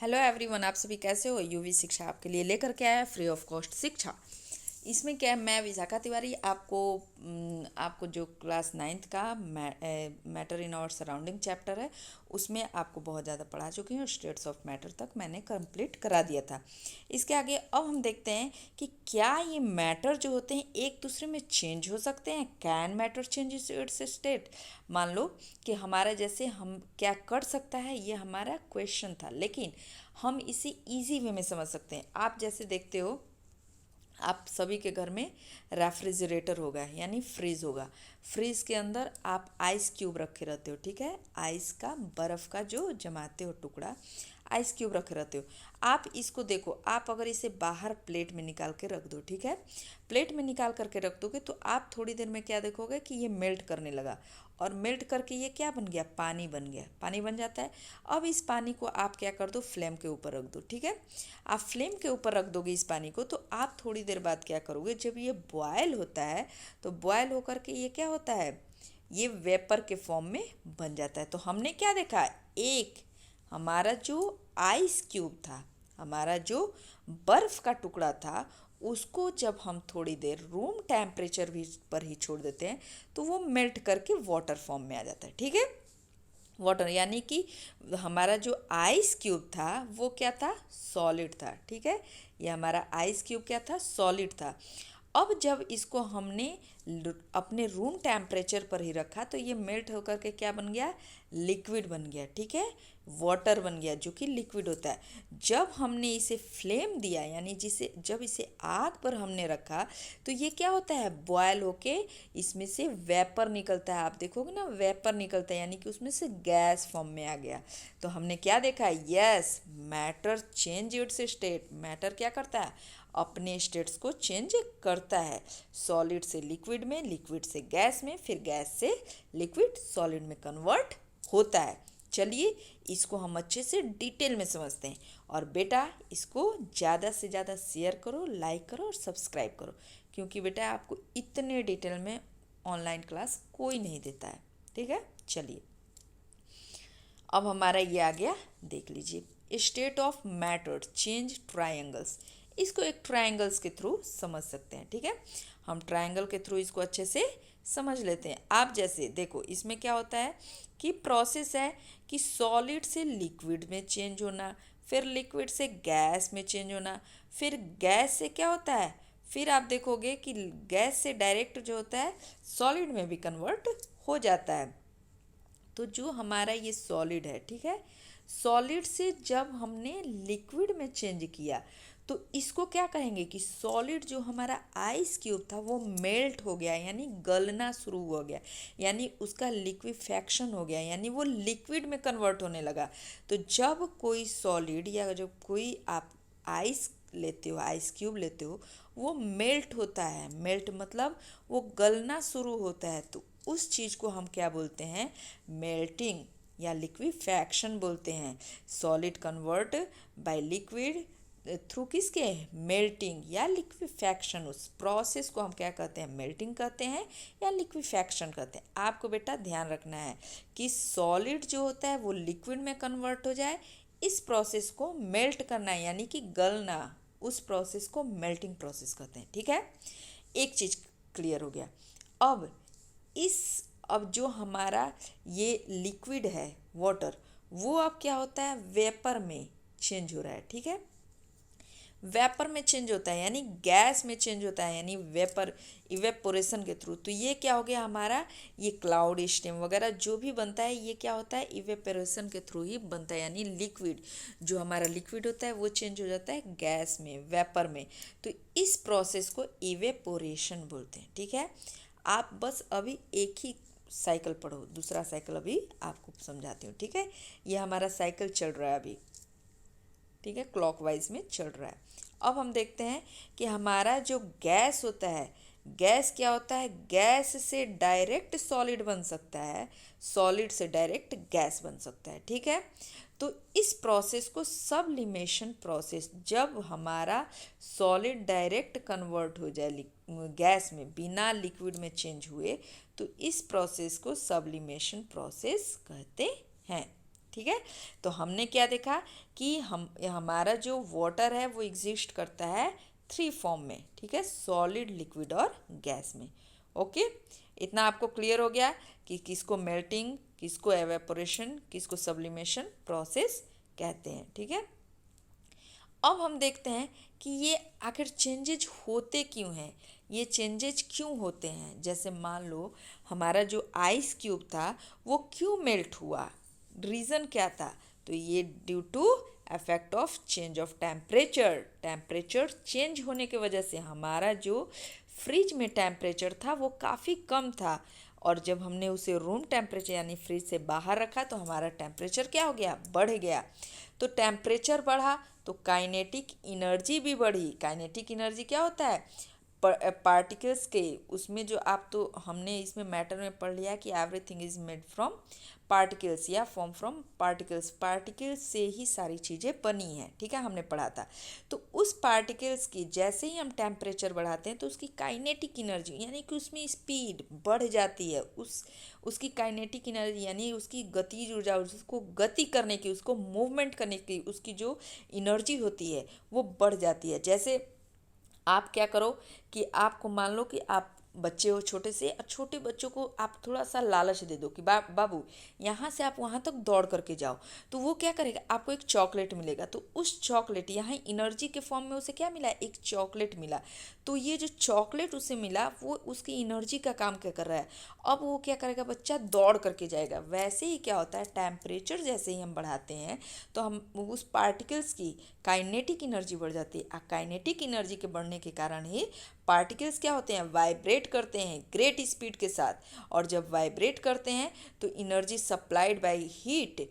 Hello everyone, आप सभी कैसे हो। यूवी शिक्षा आपके लिए लेकर के आया है फ्री ऑफ कॉस्ट शिक्षा। इसमें क्या है, मैं विशाखा तिवारी आपको जो क्लास नाइन्थ का matter in our surrounding chapter है उसमें आपको बहुत ज़्यादा पढ़ा चुकी हूँ। स्टेट्स ऑफ मैटर तक मैंने कंप्लीट करा दिया था। इसके आगे अब हम देखते हैं कि क्या ये मैटर जो होते हैं एक दूसरे में चेंज हो सकते हैं। Can matter change it's state. मान लो कि हमारा जैसे हम क्या कर सकता है, ये हमारा क्वेश्चन था, लेकिन हम इसे इजी वे में समझ सकते हैं। आप जैसे देखते हो, आप सभी के घर में रेफ्रिजरेटर होगा यानी फ्रीज होगा। फ्रीज के अंदर आप आइस क्यूब रखे रहते हो, ठीक है। आइस का, बर्फ़ का जो जमाते हो टुकड़ा, आइस क्यूब रखे रहते हो। आप इसको देखो, आप अगर इसे बाहर प्लेट में निकाल के रख दो, ठीक है। प्लेट में निकाल करके रख दोगे तो आप थोड़ी देर में क्या देखोगे कि ये मेल्ट करने लगा, और मेल्ट करके ये क्या बन गया, पानी बन गया। पानी बन जाता है। अब इस पानी को आप क्या कर दो, फ्लेम के ऊपर रख दो, ठीक है। आप फ्लेम के ऊपर रख दोगे इस पानी को, तो आप थोड़ी देर बाद क्या करोगे, जब ये बॉयल होता है तो बॉयल होकर के ये क्या होता है, ये वेपर के फॉर्म में बन जाता है। तो हमने क्या देखा, एक हमारा जो आइस क्यूब था, हमारा जो बर्फ़ का टुकड़ा था, उसको जब हम थोड़ी देर रूम टेम्परेचर भी पर ही छोड़ देते हैं तो वो मेल्ट करके वाटर फॉर्म में आ जाता है, ठीक है। वाटर यानी कि हमारा जो आइस क्यूब था वो क्या था, सॉलिड था, ठीक है। ये हमारा आइस क्यूब क्या था, सॉलिड था। अब जब इसको हमने अपने रूम टेम्परेचर पर ही रखा तो ये मेल्ट होकर के क्या बन गया, लिक्विड बन गया, ठीक है। वाटर बन गया जो कि लिक्विड होता है। जब हमने इसे फ्लेम दिया, यानी जिसे जब इसे आग पर हमने रखा तो ये क्या होता है, बॉयल होके इसमें से वेपर निकलता है। आप देखोगे ना, वेपर निकलता है यानी कि उसमें से गैस फॉर्म में आ गया। तो हमने क्या देखा, yes, matter change it's state. Matter क्या करता है, अपने स्टेट्स को चेंज करता है। सॉलिड से लिक्विड में, लिक्विड से गैस में, फिर गैस से लिक्विड सॉलिड में कन्वर्ट होता है। चलिए इसको हम अच्छे से डिटेल में समझते हैं। और बेटा इसको ज़्यादा से ज़्यादा शेयर करो, लाइक करो और सब्सक्राइब करो, क्योंकि बेटा आपको इतने डिटेल में ऑनलाइन क्लास कोई नहीं देता है, ठीक है। चलिए अब हमारा ये आ गया, देख लीजिए, state of matter change triangles. इसको एक ट्रायंगल्स के थ्रू समझ सकते हैं, ठीक है। हम ट्रायंगल के थ्रू इसको अच्छे से समझ लेते हैं। आप जैसे देखो, इसमें क्या होता है कि प्रोसेस है कि सॉलिड से लिक्विड में चेंज होना, फिर लिक्विड से गैस में चेंज होना, फिर गैस से क्या होता है, फिर आप देखोगे कि गैस से डायरेक्ट जो होता है सॉलिड में भी कन्वर्ट हो जाता है। तो जो हमारा ये सॉलिड है, ठीक है, सॉलिड से जब हमने लिक्विड में चेंज किया तो इसको क्या कहेंगे कि सॉलिड जो हमारा आइस क्यूब था वो मेल्ट हो गया, यानी गलना शुरू हो गया, यानी उसका लिक्विफैक्शन हो गया, यानी वो लिक्विड में कन्वर्ट होने लगा। तो जब कोई सॉलिड या जब कोई आप आइस लेते हो, आइस क्यूब लेते हो, वो मेल्ट होता है। मेल्ट मतलब वो गलना शुरू होता है, तो उस चीज़ को हम क्या बोलते हैं, मेल्टिंग या लिक्विफैक्शन बोलते हैं। Solid convert by liquid through किसके, मेल्टिंग या लिक्विफैक्शन। उस प्रोसेस को हम क्या कहते हैं, मेल्टिंग कहते हैं या लिक्विफैक्शन कहते हैं। आपको बेटा ध्यान रखना है कि सॉलिड जो होता है वो लिक्विड में कन्वर्ट हो जाए, इस प्रोसेस को मेल्ट करना है यानी कि गलना, उस प्रोसेस को मेल्टिंग प्रोसेस कहते हैं, ठीक है। एक चीज़ क्लियर हो गया। अब इस अब जो हमारा ये लिक्विड है वाटर, वो अब क्या होता है, वेपर में चेंज हो रहा है, ठीक है। वेपर में चेंज होता है यानी गैस में चेंज होता है, यानी वेपर इवेपोरेशन के थ्रू। तो ये क्या हो गया हमारा, ये क्लाउड स्टीम वगैरह जो भी बनता है ये क्या होता है, इवेपोरेशन के थ्रू ही बनता है। यानी लिक्विड, जो हमारा लिक्विड होता है वो चेंज हो जाता है गैस में, वेपर में। तो इस प्रोसेस को इवेपोरेशन बोलते हैं, ठीक है। आप बस अभी एक ही साइकिल पढ़ो, दूसरा साइकिल अभी आपको समझाती हूँ, ठीक है। ये हमारा साइकिल चल रहा है अभी, ठीक है, क्लॉकवाइज में चल रहा है। अब हम देखते हैं कि हमारा जो गैस होता है, गैस क्या होता है, गैस से डायरेक्ट सॉलिड बन सकता है, सॉलिड से डायरेक्ट गैस बन सकता है, ठीक है। तो इस प्रोसेस को सब्लिमेशन प्रोसेस, जब हमारा सॉलिड डायरेक्ट कन्वर्ट हो जाए गैस में बिना लिक्विड में चेंज हुए, तो इस प्रोसेस को सब्लिमेशन प्रोसेस कहते हैं। ठीक है। तो हमने क्या देखा कि हमारा जो वाटर है वो एग्जिस्ट करता है 3 फॉर्म में, ठीक है, सॉलिड, लिक्विड और गैस में। ओके, इतना आपको क्लियर हो गया कि किसको मेल्टिंग, किसको एवेपोरेशन, किसको सब्लिमेशन प्रोसेस कहते हैं, ठीक है। अब हम देखते हैं कि ये आखिर चेंजेज होते क्यों हैं, ये चेंजेज क्यों होते हैं। जैसे मान लो हमारा जो आइस क्यूब था वो क्यों मेल्ट हुआ, रीज़न क्या था, तो ये due to effect of change of temperature change होने की वजह से हमारा जो फ्रिज में टेम्परेचर था वो काफ़ी कम था, और जब हमने उसे रूम टेम्परेचर यानी फ्रिज से बाहर रखा तो हमारा टेम्परेचर क्या हो गया, बढ़ गया। तो टेम्परेचर बढ़ा तो काइनेटिक एनर्जी भी बढ़ी। काइनेटिक एनर्जी क्या होता है, पार्टिकल्स के उसमें जो आप, तो हमने इसमें मैटर में पढ़ लिया कि everything is made from particles या फॉर्म फ्रॉम पार्टिकल्स से ही सारी चीज़ें बनी हैं, ठीक है, हमने पढ़ा था। तो उस पार्टिकल्स की जैसे ही हम टेम्परेचर बढ़ाते हैं तो उसकी काइनेटिक एनर्जी यानी कि उसमें स्पीड बढ़ जाती है, उसकी काइनेटिक एनर्जी यानी उसकी गतिज ऊर्जा, उसको गति करने की, उसको मूवमेंट करने की उसकी जो एनर्जी होती है वो बढ़ जाती है। जैसे आप क्या करो कि आपको मान लो कि आप बच्चे हो छोटे से, छोटे बच्चों को आप थोड़ा सा लालच दे दो कि बाबू यहाँ से आप वहाँ तक दौड़ करके जाओ, तो वो क्या करेगा, आपको एक चॉकलेट मिलेगा। तो उस चॉकलेट यहाँ एनर्जी के फॉर्म में उसे क्या मिला, एक चॉकलेट मिला। तो ये जो चॉकलेट उसे मिला वो उसकी एनर्जी का काम क्या कर रहा है, अब वो क्या करेगा, बच्चा दौड़ करके जाएगा। वैसे ही क्या होता है, टेम्परेचर जैसे ही हम बढ़ाते हैं तो हम उस पार्टिकल्स की काइनेटिक एनर्जी बढ़ जाती है। काइनेटिक एनर्जी के बढ़ने के कारण ही पार्टिकल्स क्या होते हैं, वाइब्रेट करते हैं ग्रेट स्पीड के साथ, और जब वाइब्रेट करते हैं तो एनर्जी सप्लाइड बाय हीट।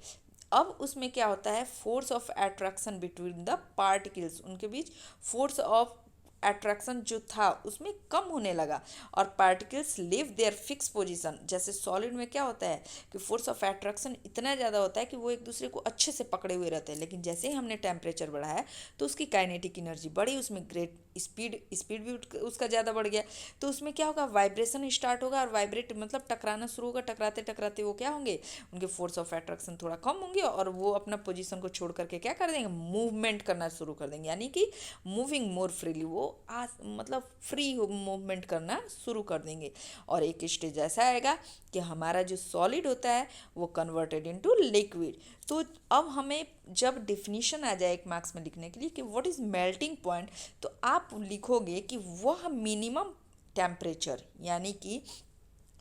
अब उसमें क्या होता है, force of attraction between the particles, उनके बीच फोर्स ऑफ अट्रैक्शन जो था उसमें कम होने लगा, और particles leave their fix position. जैसे सॉलिड में क्या होता है कि फोर्स ऑफ अट्रैक्शन इतना ज़्यादा होता है कि वो एक दूसरे को अच्छे से पकड़े हुए रहते हैं, लेकिन जैसे ही हमने टेम्परेचर बढ़ाया तो उसकी काइनेटिक एनर्जी बढ़ी, उसमें ग्रेट स्पीड भी उसका ज़्यादा बढ़ गया। तो उसमें क्या होगा, वाइब्रेशन स्टार्ट होगा, और वाइब्रेट मतलब टकराना शुरू होगा। टकराते टकराते वो क्या होंगे, उनके फोर्स ऑफ अट्रैक्शन थोड़ा कम होंगे, और वो अपना पोजीशन को छोड़ करके क्या कर देंगे, मूवमेंट करना शुरू कर देंगे, यानी कि मूविंग मोर फ्रीली, वो मतलब फ्री मूवमेंट करना शुरू कर देंगे। और एक स्टेज ऐसा आएगा कि हमारा जो सॉलिड होता है वो कन्वर्टेड इनटू लिक्विड। तो अब हमें जब डिफिनीशन आ जाए एक मार्क्स में लिखने के लिए कि व्हाट इज़ मेल्टिंग पॉइंट, तो आप लिखोगे कि वह मिनिमम टेम्परेचर यानी कि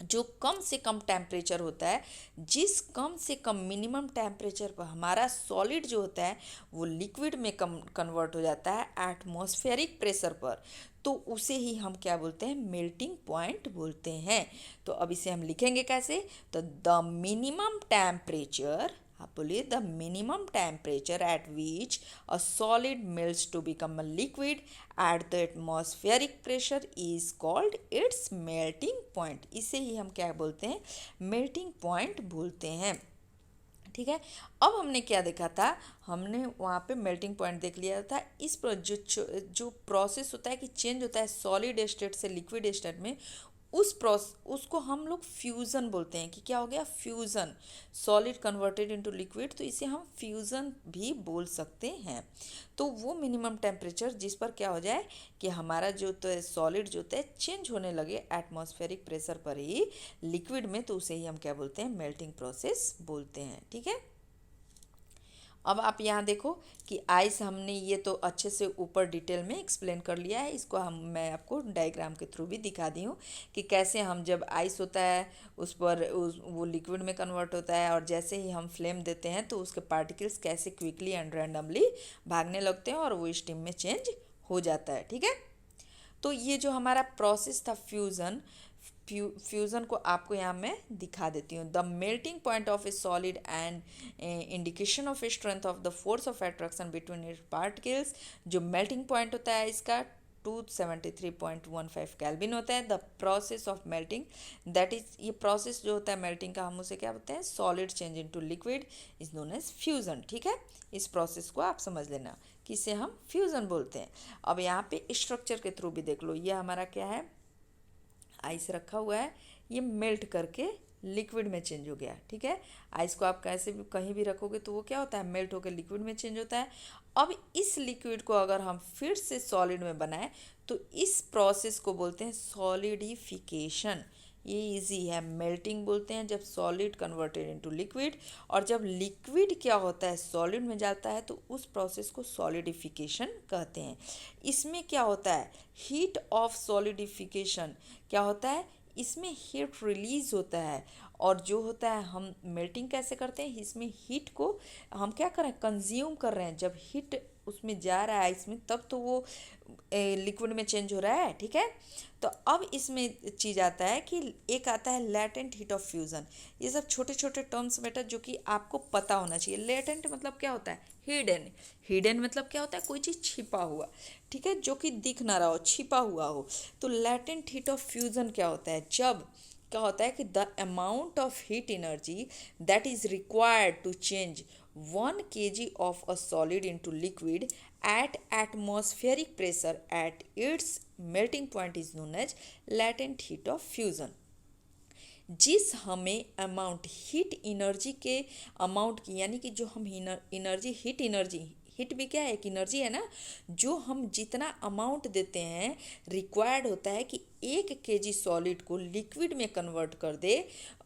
जो कम से कम टेम्परेचर होता है, जिस कम से कम मिनिमम टेम्परेचर पर हमारा सॉलिड जो होता है वो लिक्विड में कन्वर्ट हो जाता है एटमॉस्फेरिक प्रेशर पर, तो उसे ही हम क्या बोलते हैं, मेल्टिंग पॉइंट बोलते हैं। तो अब इसे हम लिखेंगे कैसे, तो द मिनिमम टेम्परेचर, आप बोलिए the minimum temperature at which a solid melts to become a liquid at the atmospheric pressure is called its melting point. इसे ही हम क्या बोलते हैं, मेल्टिंग पॉइंट बोलते हैं, ठीक है। अब हमने क्या देखा था, हमने वहाँ पे मेल्टिंग पॉइंट देख लिया था। इस जो प्रोसेस होता है कि चेंज होता है सॉलिड स्टेट से लिक्विड स्टेट में, उसको हम लोग फ्यूज़न बोलते हैं कि क्या हो गया, fusion, solid converted into liquid, तो इसे हम फ्यूज़न भी बोल सकते हैं। तो वो मिनिमम टेम्परेचर जिस पर क्या हो जाए कि हमारा जो तो सॉलिड जो है चेंज होने लगे एटमॉस्फेरिक प्रेशर पर ही लिक्विड में, तो उसे ही हम क्या बोलते हैं, मेल्टिंग प्रोसेस बोलते हैं, ठीक है। अब आप यहाँ देखो कि आइस, हमने ये तो अच्छे से ऊपर डिटेल में एक्सप्लेन कर लिया है, इसको मैं आपको डायग्राम के थ्रू भी दिखा दी हूँ कि कैसे हम जब आइस होता है उस पर वो लिक्विड में कन्वर्ट होता है, और जैसे ही हम फ्लेम देते हैं तो उसके पार्टिकल्स कैसे क्विकली एंड रैंडमली भागने लगते हैं और वो स्टीम में चेंज हो जाता है, ठीक है। तो ये जो हमारा प्रोसेस था फ्यूज़न को आपको यहाँ मैं दिखा देती हूँ। The melting point of A solid and indication of a strength of the force of attraction between it particles. जो मेल्टिंग पॉइंट होता है इसका 273.15 केल्विन होता है। The process of melting, that is, ये प्रोसेस जो होता है मेल्टिंग का, हम उसे क्या बोलते हैं, solid change into liquid is known as fusion, ठीक है। इस प्रोसेस को आप समझ लेना कि इसे हम फ्यूज़न बोलते हैं। अब यहाँ पे स्ट्रक्चर के थ्रू भी देख लो, ये हमारा क्या है, आइस रखा हुआ है, ये मेल्ट करके लिक्विड में चेंज हो गया, ठीक है। आइस को आप कैसे भी कहीं भी रखोगे तो वो क्या होता है, मेल्ट होकर लिक्विड में चेंज होता है। अब इस लिक्विड को अगर हम फिर से सॉलिड में बनाएं तो इस प्रोसेस को बोलते हैं सॉलिडिफिकेशन। ये इजी है, मेल्टिंग बोलते हैं जब सॉलिड कन्वर्टेड इनटू लिक्विड, और जब लिक्विड क्या होता है सॉलिड में जाता है तो उस प्रोसेस को सॉलिडिफिकेशन कहते हैं। इसमें क्या होता है, हीट ऑफ सॉलिडिफिकेशन क्या होता है, इसमें हीट रिलीज होता है, और जो होता है हम मेल्टिंग कैसे करते हैं, इसमें हीट को हम क्या कर रहे हैं, कंज्यूम कर रहे हैं। जब हीट उसमें जा रहा है इसमें तब तो वो लिक्विड में चेंज हो रहा है, ठीक है। तो अब इसमें चीज़ आता है कि एक आता है लेटेंट हीट ऑफ फ्यूज़न। ये सब छोटे छोटे टर्म्स बेटा जो कि आपको पता होना चाहिए। लेटेंट मतलब क्या होता है, हिडन। हिडन मतलब क्या होता है, कोई चीज़ छिपा हुआ, ठीक है, जो कि दिख ना रहा हो, छिपा हुआ हो। तो लेटेंट हीट ऑफ फ्यूज़न क्या होता है, जब क्या होता है कि the amount of heat energy that is required to change 1 kg of a solid into liquid at atmospheric pressure at its melting point is known as latent heat of fusion। जिस हमें अमाउंट हीट एनर्जी के amount की, यानी कि जो हम energy heat energy, heat भी क्या है, एक एनर्जी है ना, जो हम जितना अमाउंट देते हैं रिक्वायर्ड होता है कि 1 kg सॉलिड को लिक्विड में कन्वर्ट कर दे,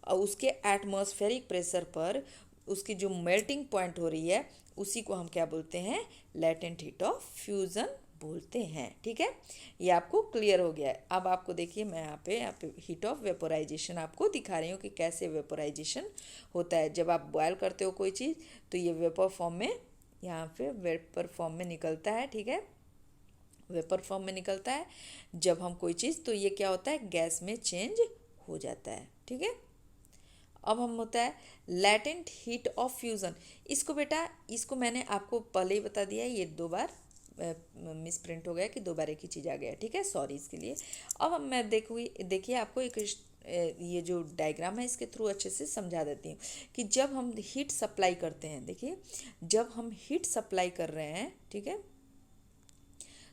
उसके एटमॉस्फेरिक प्रेशर पर उसकी जो मेल्टिंग पॉइंट हो रही है उसी को हम क्या बोलते हैं, लेटेंट हीट ऑफ फ्यूज़न बोलते हैं, ठीक है। ये आपको क्लियर हो गया है। अब आपको देखिए मैं यहाँ पे हीट ऑफ वेपोराइजेशन आपको दिखा रही हूँ कि कैसे वेपोराइजेशन होता है। जब आप बॉयल करते हो कोई चीज़ तो ये वेपर फॉर्म में, यहाँ पे वेपर फॉर्म में निकलता है, ठीक है, वेपर फॉर्म में निकलता है जब हम कोई चीज़, तो ये क्या होता है, गैस में चेंज हो जाता है, ठीक है। अब हम होता है लेटेंट हीट ऑफ फ्यूज़न। इसको बेटा, इसको मैंने आपको पहले ही बता दिया है, ये 2 बार मिस प्रिंट हो गया कि 2 बार एक ही चीज़ आ गया, ठीक है, सॉरी इसके लिए। अब हम मैं देखिए आपको एक ये जो डायग्राम है इसके थ्रू अच्छे से समझा देती हूँ कि जब हम हीट सप्लाई करते हैं, देखिए जब हम हीट सप्लाई कर रहे हैं, ठीक है,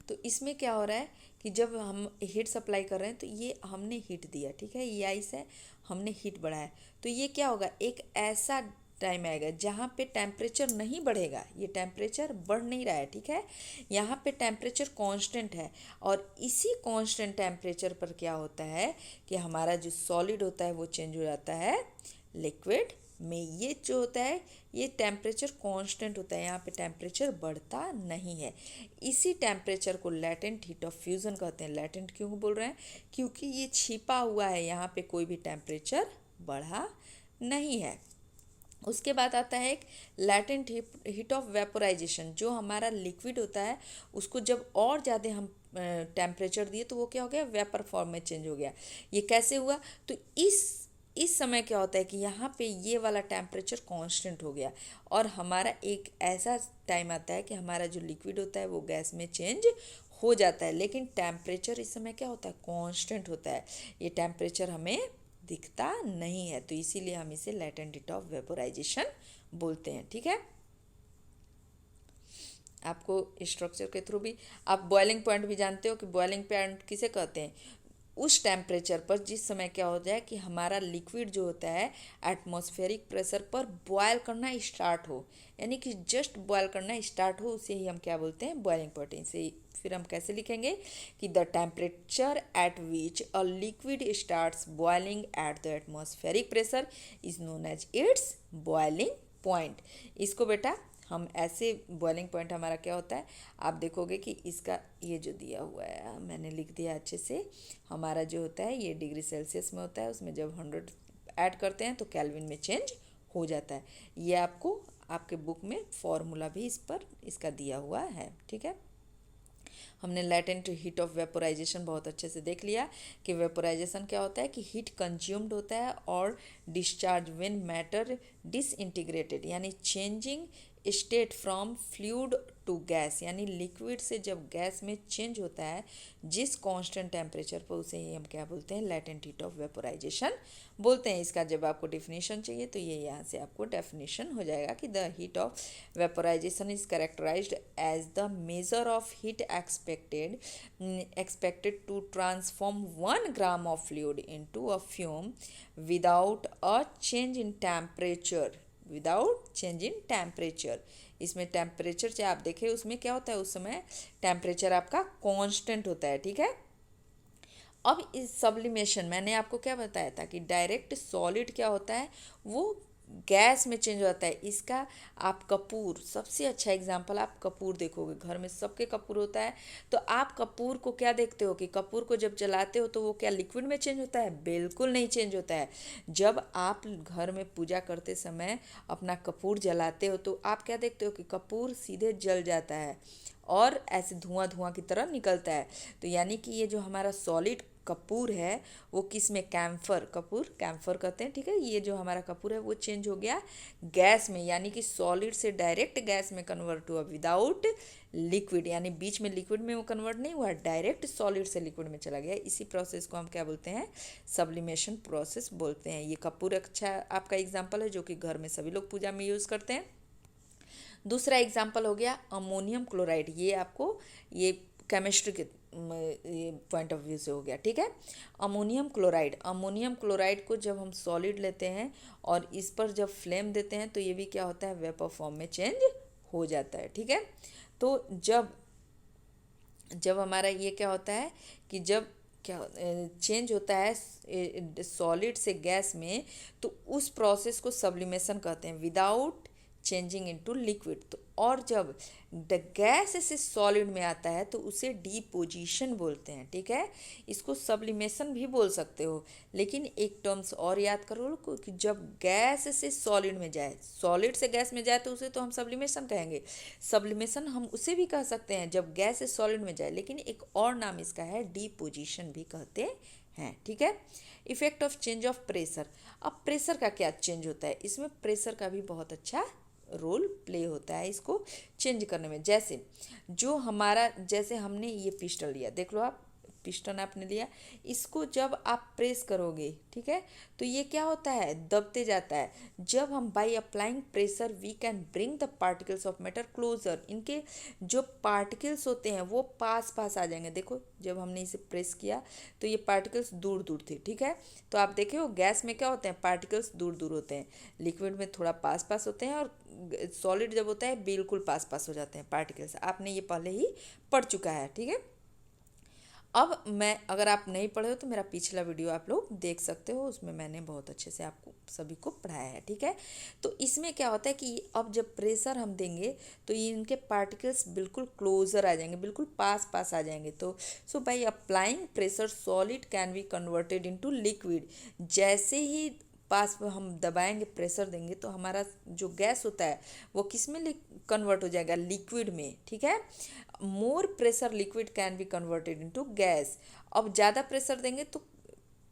तो इसमें क्या हो रहा है कि जब हम हीट सप्लाई कर रहे हैं तो ये हमने हीट दिया, ठीक है, ये आई से हमने हीट बढ़ाया, तो ये क्या होगा, एक ऐसा टाइम आएगा जहाँ पे टेम्परेचर नहीं बढ़ेगा, ये टेम्परेचर बढ़ नहीं रहा है, ठीक है, यहाँ पे टेम्परेचर कांस्टेंट है, और इसी कांस्टेंट टेम्परेचर पर क्या होता है कि हमारा जो सॉलिड होता है वो चेंज हो जाता है लिक्विड में। ये जो होता है ये टेम्परेचर कांस्टेंट होता है, यहाँ पे टेम्परेचर बढ़ता नहीं है। इसी टेम्परेचर को लेटेंट हीट ऑफ फ्यूज़न कहते हैं। लेटेंट क्यों बोल रहे हैं, क्योंकि ये छिपा हुआ है, यहाँ पे कोई भी टेम्परेचर बढ़ा नहीं है। उसके बाद आता है एक लेटेंट हीट ऑफ वेपोराइजेशन। जो हमारा लिक्विड होता है उसको जब और ज़्यादा हम टेम्परेचर दिए तो वो क्या हो गया, वेपर फॉर्म में चेंज हो गया। ये कैसे हुआ, तो इस समय क्या होता है कि यहाँ पे ये वाला टेम्परेचर कांस्टेंट हो गया, और हमारा एक ऐसा टाइम आता है कि हमारा जो लिक्विड होता है वो गैस में चेंज हो जाता है, लेकिन टेम्परेचर इस समय क्या होता है, कांस्टेंट होता है, ये टेम्परेचर हमें दिखता नहीं है, तो इसीलिए हम इसे लेटेंट हीट ऑफ वेपोराइजेशन बोलते हैं, ठीक है। आपको स्ट्रक्चर के थ्रू भी आप बॉइलिंग पॉइंट भी जानते हो कि बॉइलिंग पॉइंट किसे कहते हैं, उस टेम्परेचर पर जिस समय क्या हो जाए कि हमारा लिक्विड जो होता है एटमॉस्फेरिक प्रेशर पर बॉयल करना स्टार्ट हो, यानी कि जस्ट बॉयल करना स्टार्ट हो, उसे ही हम क्या बोलते हैं, बॉइलिंग पॉइंट। इसे फिर हम कैसे लिखेंगे कि the temperature at which a liquid starts boiling at the atmospheric pressure is known as its boiling point. इसको बेटा हम ऐसे, बॉइलिंग पॉइंट हमारा क्या होता है, आप देखोगे कि इसका ये जो दिया हुआ है मैंने लिख दिया अच्छे से, हमारा जो होता है ये डिग्री सेल्सियस में होता है, उसमें जब 100 ऐड करते हैं तो केल्विन में चेंज हो जाता है। ये आपको आपके बुक में फॉर्मूला भी इस पर इसका दिया हुआ है, ठीक है। हमने लेटेंट हीट ऑफ वेपोराइजेशन बहुत अच्छे से देख लिया कि वेपोराइजेशन क्या होता है कि हीट कंज्यूम्ड होता है और डिस्चार्ज व्हेन मैटर डिसइंटीग्रेटेड, यानी changing state from fluid to gas, यानी लिक्विड से जब गैस में चेंज होता है जिस कांस्टेंट टेम्परेचर पर, उसे ही हम क्या बोलते हैं, लैटेंट हीट ऑफ वेपोराइजेशन बोलते हैं। इसका जब आपको डेफिनेशन चाहिए तो ये यहाँ से आपको डेफिनेशन हो जाएगा कि the heat of vaporisation is characterised as the measure of heat expected to transform 1 gram of fluid into a fume without a change in temperature, without change in temperature. इसमें टेम्परेचर चाहे आप देखें उसमें क्या होता है, उस समय टेम्परेचर आपका कांस्टेंट होता है, ठीक है। अब इस सब्लिमेशन मैंने आपको क्या बताया था कि डायरेक्ट सॉलिड क्या होता है, वो गैस में चेंज होता है। इसका आप कपूर, सबसे अच्छा एग्जांपल, आप कपूर देखोगे, घर में सबके कपूर होता है, तो आप कपूर को क्या देखते हो कि कपूर को जब जलाते हो तो वो क्या लिक्विड में चेंज होता है? बिल्कुल नहीं चेंज होता है। जब आप घर में पूजा करते समय अपना कपूर जलाते हो तो आप क्या देखते हो कि कपूर सीधे जल जाता है और ऐसे धुआं धुआं की तरह निकलता है। तो यानी कि ये जो हमारा सॉलिड कपूर है वो किस में, कैम्फर, कपूर कैम्फर कहते हैं, ठीक है। ये जो हमारा कपूर है वो चेंज हो गया गैस में, यानी कि सॉलिड से डायरेक्ट गैस में कन्वर्ट हुआ विदाउट लिक्विड, यानी बीच में लिक्विड में वो कन्वर्ट नहीं हुआ, डायरेक्ट सॉलिड से लिक्विड में चला गया। इसी प्रोसेस को हम क्या बोलते हैं, सब्लिमेशन प्रोसेस बोलते हैं। ये कपूर अच्छा आपका एग्जाम्पल है जो कि घर में सभी लोग पूजा में यूज़ करते हैं। दूसरा एग्जाम्पल हो गया अमोनियम क्लोराइड, ये आपको ये केमिस्ट्री के पॉइंट ऑफ व्यू से हो गया, ठीक है। अमोनियम क्लोराइड को जब हम सॉलिड लेते हैं और इस पर जब फ्लेम देते हैं तो ये भी क्या होता है, वेपर फॉर्म में चेंज हो जाता है, ठीक है। तो जब हमारा ये क्या होता है कि जब क्या चेंज होता है सॉलिड से गैस में, तो उस प्रोसेस को सब्लिमेशन कहते हैं विदाउट चेंजिंग इनटू लिक्विड। तो और जब द गैस से सॉलिड में आता है तो उसे डिपोजिशन बोलते हैं, ठीक है। इसको सब्लिमेशन भी बोल सकते हो, लेकिन एक टर्म्स और याद करो कि जब गैस से सॉलिड में जाए, सॉलिड से गैस में जाए तो उसे तो हम सब्लिमेशन कहेंगे। सब्लिमेशन हम उसे भी कह सकते हैं जब गैस से सॉलिड में जाए, लेकिन एक और नाम इसका है, डिपोजिशन भी कहते हैं, ठीक है। Effect of change of pressure. अब प्रेशर का क्या चेंज होता है, इसमें प्रेशर का भी बहुत अच्छा रोल प्ले होता है इसको चेंज करने में। जैसे जो हमारा, जैसे हमने ये पिस्टन लिया, देख लो आप, पिस्टन आपने लिया, इसको जब आप प्रेस करोगे, ठीक है, तो ये क्या होता है, दबते जाता है। जब हम by applying pressure we can bring the particles of matter closer, इनके जो पार्टिकल्स होते हैं वो पास पास आ जाएंगे। देखो जब हमने इसे प्रेस किया तो ये पार्टिकल्स दूर दूर थे, ठीक है। तो आप देखे हो गैस में क्या होते हैं, पार्टिकल्स दूर दूर होते हैं, लिक्विड में थोड़ा पास पास होते हैं, और सॉलिड जब होता है बिल्कुल पास पास हो जाते हैं पार्टिकल्स। आपने ये पहले ही पढ़ चुका है, ठीक है। अब मैं, अगर आप नहीं पढ़े हो तो मेरा पिछला वीडियो आप लोग देख सकते हो, उसमें मैंने बहुत अच्छे से आपको सभी को पढ़ाया है, ठीक है। तो इसमें क्या होता है कि अब जब प्रेशर हम देंगे तो ये इनके पार्टिकल्स बिल्कुल क्लोजर आ जाएंगे, बिल्कुल पास पास आ जाएंगे। तो so by applying pressure solid can be converted into liquid. जैसे ही पास में हम दबाएंगे, प्रेशर देंगे, तो हमारा जो गैस होता है वो किस में कन्वर्ट हो जाएगा, लिक्विड में, ठीक है। More pressure liquid can be converted into gas. अब ज़्यादा प्रेशर देंगे तो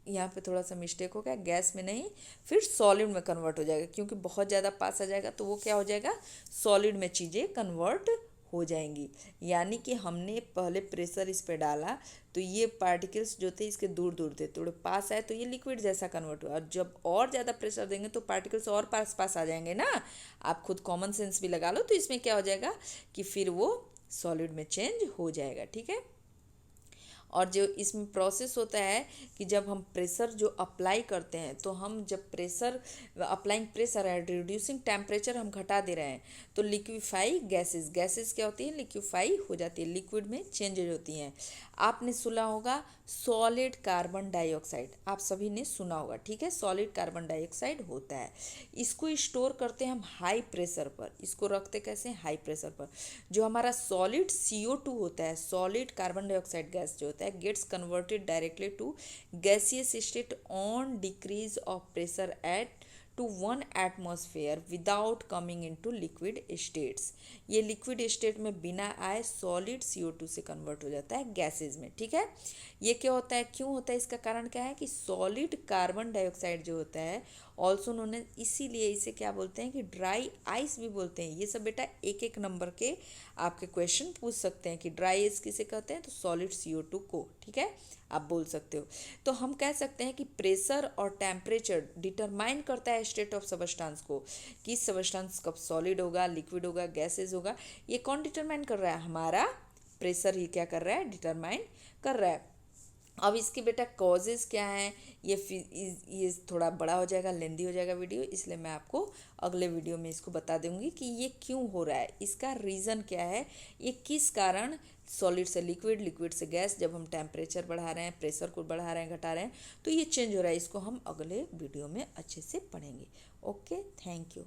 यहाँ पे थोड़ा सा मिस्टेक हो गया, गैस में नहीं, फिर सॉलिड में कन्वर्ट हो जाएगा, क्योंकि बहुत ज़्यादा पास आ जाएगा तो वो क्या हो जाएगा, सॉलिड में चीज़ें कन्वर्ट हो जाएंगी। यानी कि हमने पहले प्रेशर इस पे डाला तो ये पार्टिकल्स जो थे इसके दूर दूर थे, थोड़े पास आए तो ये लिक्विड जैसा कन्वर्ट हुआ, और जब और ज़्यादा प्रेशर देंगे तो पार्टिकल्स और पास पास आ जाएंगे ना। आप खुद कॉमन सेंस भी लगा लो, तो इसमें क्या हो जाएगा कि फिर वो सॉलिड में चेंज हो जाएगा, ठीक है। और जो इसमें प्रोसेस होता है कि जब हम प्रेशर जो अप्लाई करते हैं, तो हम जब प्रेशर अप्लाइंग प्रेशर है, रिड्यूसिंग टेम्परेचर हम घटा दे रहे हैं, तो लिक्विफाई गैसेस क्या होती हैं, लिक्विफाई हो जाती है, लिक्विड में चेंज होती हैं। आपने सुना होगा सॉलिड कार्बन डाइऑक्साइड, आप सभी ने सुना होगा, ठीक है। सॉलिड कार्बन डाइऑक्साइड होता है, इसको स्टोर करते हैं हम हाई प्रेशर पर। इसको रखते कैसे, हाई प्रेशर पर। जो हमारा सॉलिड CO2 होता है, सॉलिड कार्बन डाइऑक्साइड गैस जो होता है, gets converted directly to gaseous state on decrease of pressure at to 1 atmosphere without coming into liquid states. ये लिक्विड स्टेट में बिना आए सॉलिड CO2 से कन्वर्ट हो जाता है गैसेज में, ठीक है। ये क्या होता है, क्यों होता है, इसका कारण क्या है कि सॉलिड कार्बन डाइऑक्साइड जो होता है ऑल्सो नोन एज, इसीलिए इसे क्या बोलते हैं कि ड्राई आइस भी बोलते हैं। ये सब बेटा एक एक नंबर के आपके क्वेश्चन पूछ सकते हैं कि ड्राई आइस किसे कहते हैं, तो सॉलिड CO2 को, ठीक है, आप बोल सकते हो। तो हम कह सकते हैं कि प्रेशर और टेम्परेचर डिटरमाइन करता है स्टेट ऑफ सबस्टांस को, कि सबस्टांस कब सॉलिड होगा, लिक्विड होगा, गैसेज होगा। ये कौन डिटरमाइन कर रहा है, हमारा प्रेशर ही क्या कर रहा है, डिटरमाइन कर रहा है। अब इसकी बेटा कॉजेज़ क्या हैं, ये थोड़ा बड़ा हो जाएगा, लेंदी हो जाएगा वीडियो, इसलिए मैं आपको अगले वीडियो में इसको बता दूंगी कि ये क्यों हो रहा है, इसका रीज़न क्या है, ये किस कारण सॉलिड से लिक्विड, लिक्विड से गैस, जब हम टेम्परेचर बढ़ा रहे हैं, प्रेशर को बढ़ा रहे हैं, घटा रहे हैं, तो ये चेंज हो रहा है। इसको हम अगले वीडियो में अच्छे से पढ़ेंगे। Okay, thank you.